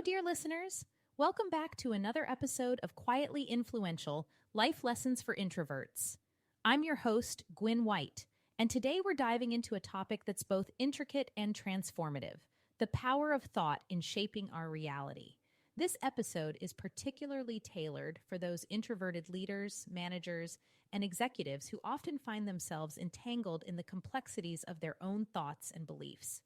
dear listeners. Welcome back to another episode of Quietly Influential Life Lessons for Introverts. I'm your host, Gwyn White, and today we're diving into a topic that's both intricate and transformative: the power of thought in shaping our reality. This episode is particularly tailored for those introverted leaders, managers, and executives who often find themselves entangled in the complexities of their own thoughts and beliefs.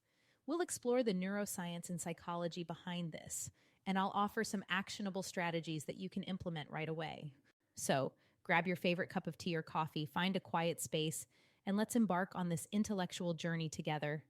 We'll explore the neuroscience and psychology behind this, and I'll offer some actionable strategies that you can implement right away. So, grab your favorite cup of tea or coffee, find a quiet space, and let's embark on this intellectual journey together.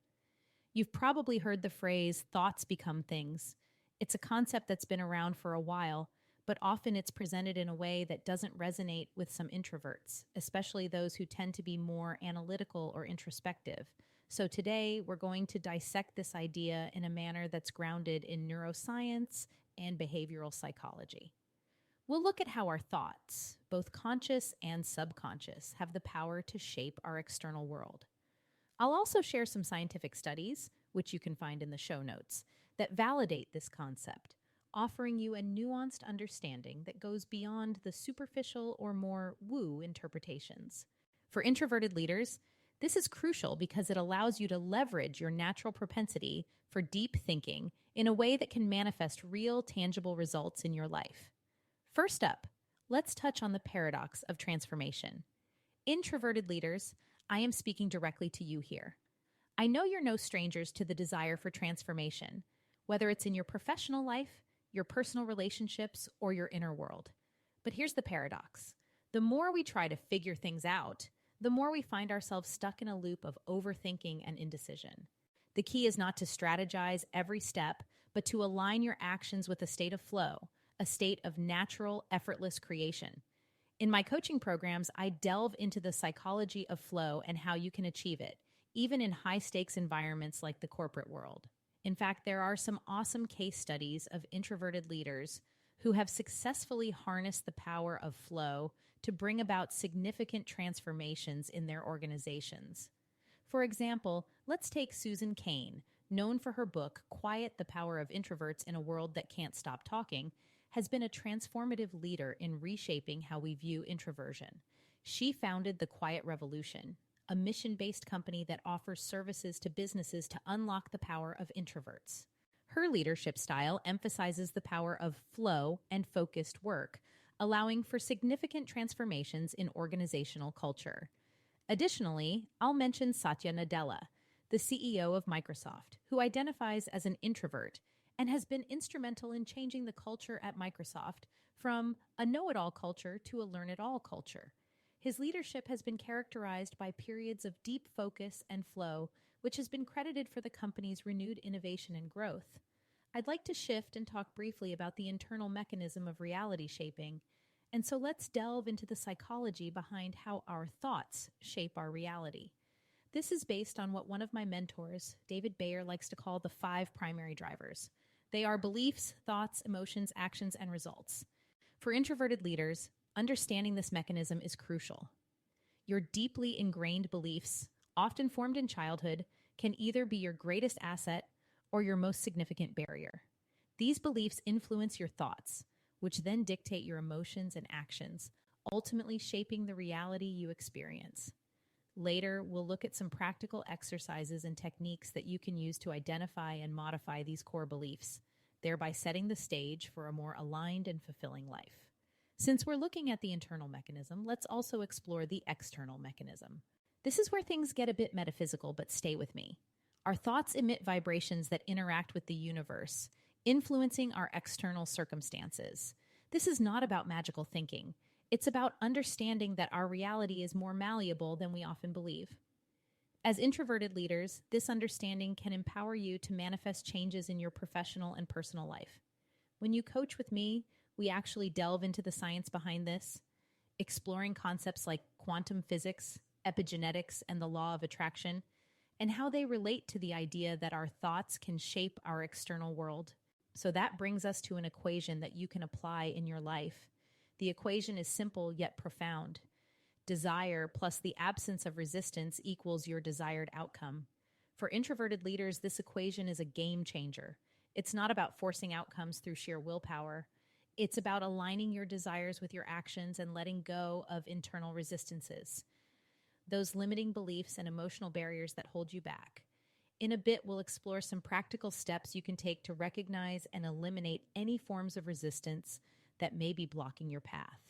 You've probably heard the phrase, thoughts become things. It's a concept that's been around for a while, but often it's presented in a way that doesn't resonate with some introverts, especially those who tend to be more analytical or introspective. So today, we're going to dissect this idea in a manner that's grounded in neuroscience and behavioral psychology. We'll look at how our thoughts, both conscious and subconscious, have the power to shape our external world. I'll also share some scientific studies, which you can find in the show notes, that validate this concept, offering you a nuanced understanding that goes beyond the superficial or more woo interpretations. For introverted leaders, this is crucial because it allows you to leverage your natural propensity for deep thinking in a way that can manifest real, tangible results in your life. First up, let's touch on the paradox of transformation. Introverted leaders, I am speaking directly to you here. I know you're no strangers to the desire for transformation, whether it's in your professional life, your personal relationships, or your inner world. But here's the paradox. The more we try to figure things out, the more we find ourselves stuck in a loop of overthinking and indecision. The key is not to strategize every step, but to align your actions with a state of flow, a state of natural, effortless creation. In my coaching programs, I delve into the psychology of flow and how you can achieve it, even in high-stakes environments like the corporate world. In fact, there are some awesome case studies of introverted leaders who have successfully harnessed the power of flow to bring about significant transformations in their organizations. For example, let's take Susan Cain, known for her book, Quiet: The Power of Introverts in a World That Can't Stop Talking, has been a transformative leader in reshaping how we view introversion. She founded the Quiet Revolution, a mission-based company that offers services to businesses to unlock the power of introverts. Her leadership style emphasizes the power of flow and focused work, allowing for significant transformations in organizational culture. Additionally, I'll mention Satya Nadella, the CEO of Microsoft, who identifies as an introvert and has been instrumental in changing the culture at Microsoft from a know-it-all culture to a learn-it-all culture. His leadership has been characterized by periods of deep focus and flow, which has been credited for the company's renewed innovation and growth. I'd like to shift and talk briefly about the internal mechanism of reality shaping, and so let's delve into the psychology behind how our thoughts shape our reality. This is based on what one of my mentors, David Bayer, likes to call the 5 primary drivers. They are beliefs, thoughts, emotions, actions, and results. For introverted leaders, understanding this mechanism is crucial. Your deeply ingrained beliefs, often formed in childhood, can either be your greatest asset or your most significant barrier. These beliefs influence your thoughts, which then dictate your emotions and actions, ultimately shaping the reality you experience. Later, we'll look at some practical exercises and techniques that you can use to identify and modify these core beliefs, thereby setting the stage for a more aligned and fulfilling life. Since we're looking at the internal mechanism, let's also explore the external mechanism. This is where things get a bit metaphysical, but stay with me. Our thoughts emit vibrations that interact with the universe, influencing our external circumstances. This is not about magical thinking. It's about understanding that our reality is more malleable than we often believe. As introverted leaders, this understanding can empower you to manifest changes in your professional and personal life. When you coach with me, we actually delve into the science behind this, exploring concepts like quantum physics, epigenetics, and the law of attraction, and how they relate to the idea that our thoughts can shape our external world. So that brings us to an equation that you can apply in your life. The equation is simple yet profound. Desire plus the absence of resistance equals your desired outcome. For introverted leaders, this equation is a game changer. It's not about forcing outcomes through sheer willpower. It's about aligning your desires with your actions and letting go of internal resistances, those limiting beliefs and emotional barriers that hold you back. In a bit, we'll explore some practical steps you can take to recognize and eliminate any forms of resistance that may be blocking your path.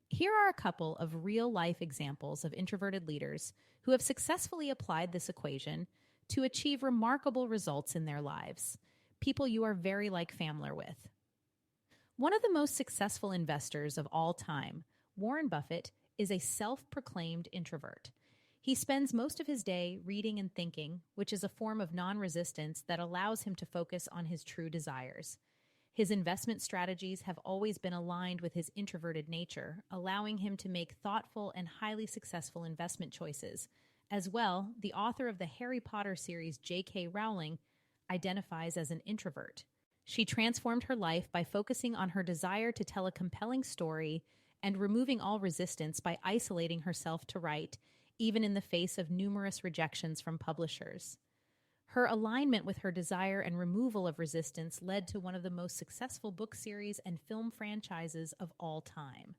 Here are a couple of real-life examples of introverted leaders who have successfully applied this equation to achieve remarkable results in their lives, people you are very familiar with. One of the most successful investors of all time, Warren Buffett, is a self-proclaimed introvert. He spends most of his day reading and thinking, which is a form of non-resistance that allows him to focus on his true desires. His investment strategies have always been aligned with his introverted nature, allowing him to make thoughtful and highly successful investment choices. As well, the author of the Harry Potter series, J.K. Rowling, identifies as an introvert. She transformed her life by focusing on her desire to tell a compelling story and removing all resistance by isolating herself to write, even in the face of numerous rejections from publishers. Her alignment with her desire and removal of resistance led to one of the most successful book series and film franchises of all time.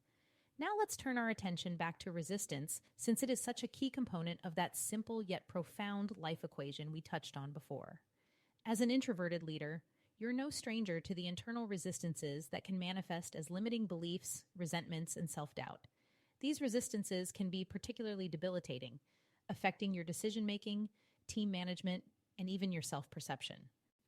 Now let's turn our attention back to resistance, since it is such a key component of that simple yet profound life equation we touched on before. As an introverted leader, you're no stranger to the internal resistances that can manifest as limiting beliefs, resentments, and self-doubt. These resistances can be particularly debilitating, affecting your decision-making, team management, and even your self-perception.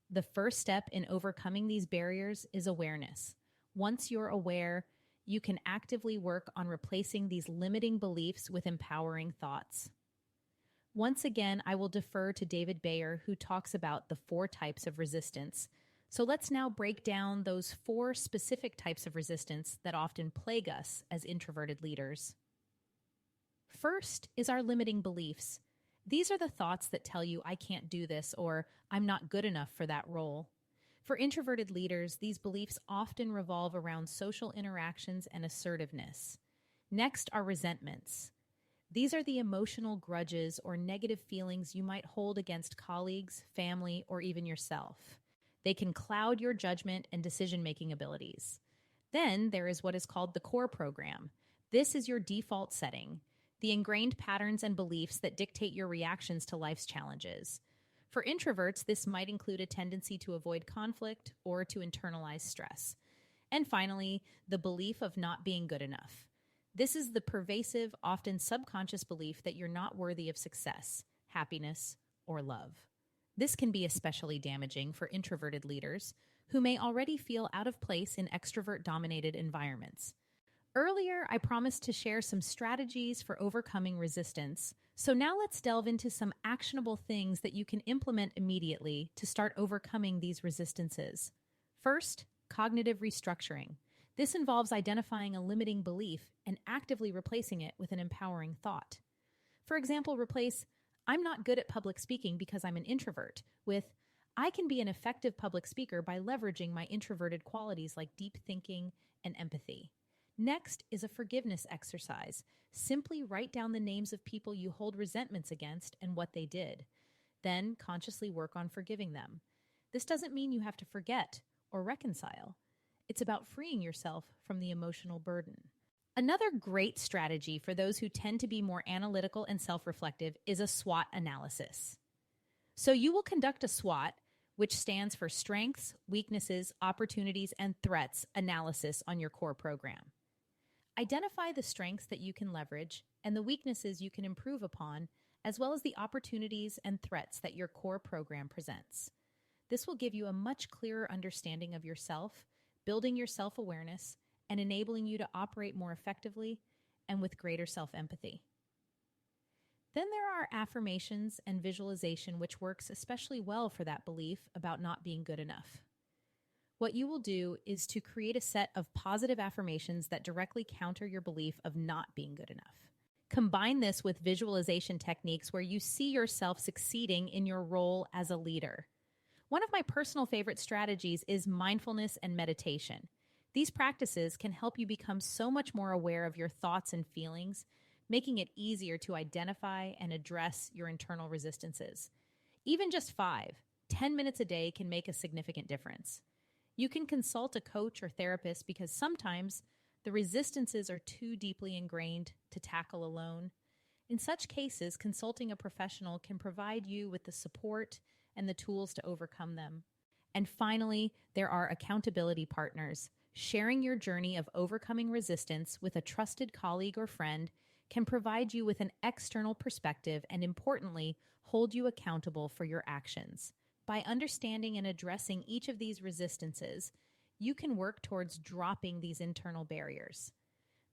The first step in overcoming these barriers is awareness. Once you're aware, you can actively work on replacing these limiting beliefs with empowering thoughts. Once again, I will defer to David Bayer, who talks about the 4 types of resistance. So let's now break down those 4 specific types of resistance that often plague us as introverted leaders. First is our limiting beliefs. These are the thoughts that tell you I can't do this or I'm not good enough for that role. For introverted leaders, these beliefs often revolve around social interactions and assertiveness. Next are resentments. These are the emotional grudges or negative feelings you might hold against colleagues, family, or even yourself. They can cloud your judgment and decision-making abilities. Then there is what is called the core program. This is your default setting, the ingrained patterns and beliefs that dictate your reactions to life's challenges. For introverts, this might include a tendency to avoid conflict or to internalize stress. And finally, the belief of not being good enough. This is the pervasive, often subconscious belief that you're not worthy of success, happiness, or love. This can be especially damaging for introverted leaders who may already feel out of place in extrovert-dominated environments. Earlier, I promised to share some strategies for overcoming resistance. So now let's delve into some actionable things that you can implement immediately to start overcoming these resistances. First, cognitive restructuring. This involves identifying a limiting belief and actively replacing it with an empowering thought. For example, replace, "I'm not good at public speaking because I'm an introvert," with, "I can be an effective public speaker by leveraging my introverted qualities like deep thinking and empathy." Next is a forgiveness exercise. Simply write down the names of people you hold resentments against and what they did. Then consciously work on forgiving them. This doesn't mean you have to forget or reconcile. It's about freeing yourself from the emotional burden. Another great strategy for those who tend to be more analytical and self-reflective is a SWOT analysis. So you will conduct a SWOT, which stands for Strengths, Weaknesses, Opportunities, and Threats analysis on your core program. Identify the strengths that you can leverage and the weaknesses you can improve upon, as well as the opportunities and threats that your core program presents. This will give you a much clearer understanding of yourself, building your self-awareness, and enabling you to operate more effectively and with greater self-empathy. Then there are affirmations and visualization, which works especially well for that belief about not being good enough. What you will do is to create a set of positive affirmations that directly counter your belief of not being good enough. Combine this with visualization techniques where you see yourself succeeding in your role as a leader. One of my personal favorite strategies is mindfulness and meditation. These practices can help you become so much more aware of your thoughts and feelings, making it easier to identify and address your internal resistances. Even just 5, 10 minutes a day can make a significant difference. You can consult a coach or therapist because sometimes the resistances are too deeply ingrained to tackle alone. In such cases, consulting a professional can provide you with the support and the tools to overcome them. And finally, there are accountability partners. Sharing your journey of overcoming resistance with a trusted colleague or friend can provide you with an external perspective and, importantly, hold you accountable for your actions. By understanding and addressing each of these resistances, you can work towards dropping these internal barriers.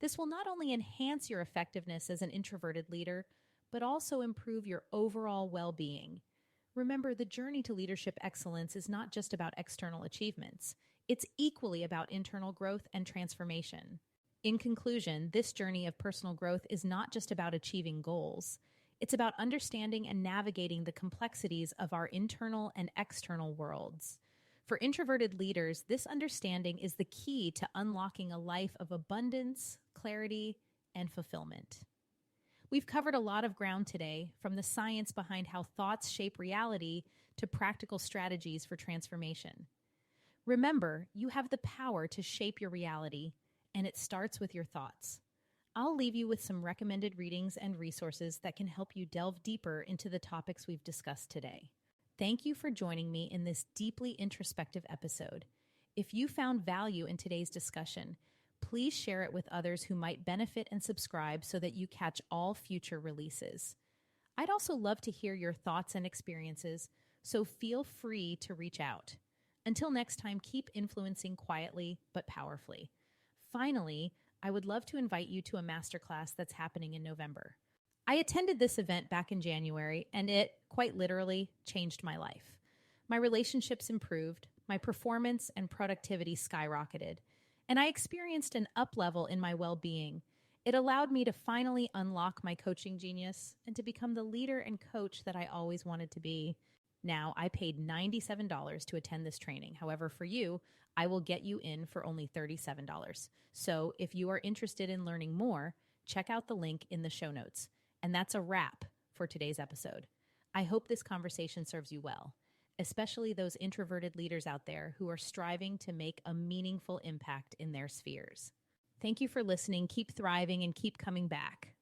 This will not only enhance your effectiveness as an introverted leader, but also improve your overall well-being. Remember, the journey to leadership excellence is not just about external achievements. It's equally about internal growth and transformation. In conclusion, this journey of personal growth is not just about achieving goals. It's about understanding and navigating the complexities of our internal and external worlds. For introverted leaders, this understanding is the key to unlocking a life of abundance, clarity, and fulfillment. We've covered a lot of ground today, from the science behind how thoughts shape reality to practical strategies for transformation. Remember, you have the power to shape your reality, and it starts with your thoughts. I'll leave you with some recommended readings and resources that can help you delve deeper into the topics we've discussed today. Thank you for joining me in this deeply introspective episode. If you found value in today's discussion, please share it with others who might benefit and subscribe so that you catch all future releases. I'd also love to hear your thoughts and experiences, so feel free to reach out. Until next time, keep influencing quietly but powerfully. Finally, I would love to invite you to a masterclass that's happening in November. I attended this event back in January, and it, quite literally, changed my life. My relationships improved, my performance and productivity skyrocketed, and I experienced an up-level in my well-being. It allowed me to finally unlock my coaching genius and to become the leader and coach that I always wanted to be. Now, I paid $97 to attend this training. However, for you, I will get you in for only $37. So if you are interested in learning more, check out the link in the show notes. And that's a wrap for today's episode. I hope this conversation serves you well, especially those introverted leaders out there who are striving to make a meaningful impact in their spheres. Thank you for listening. Keep thriving and keep coming back.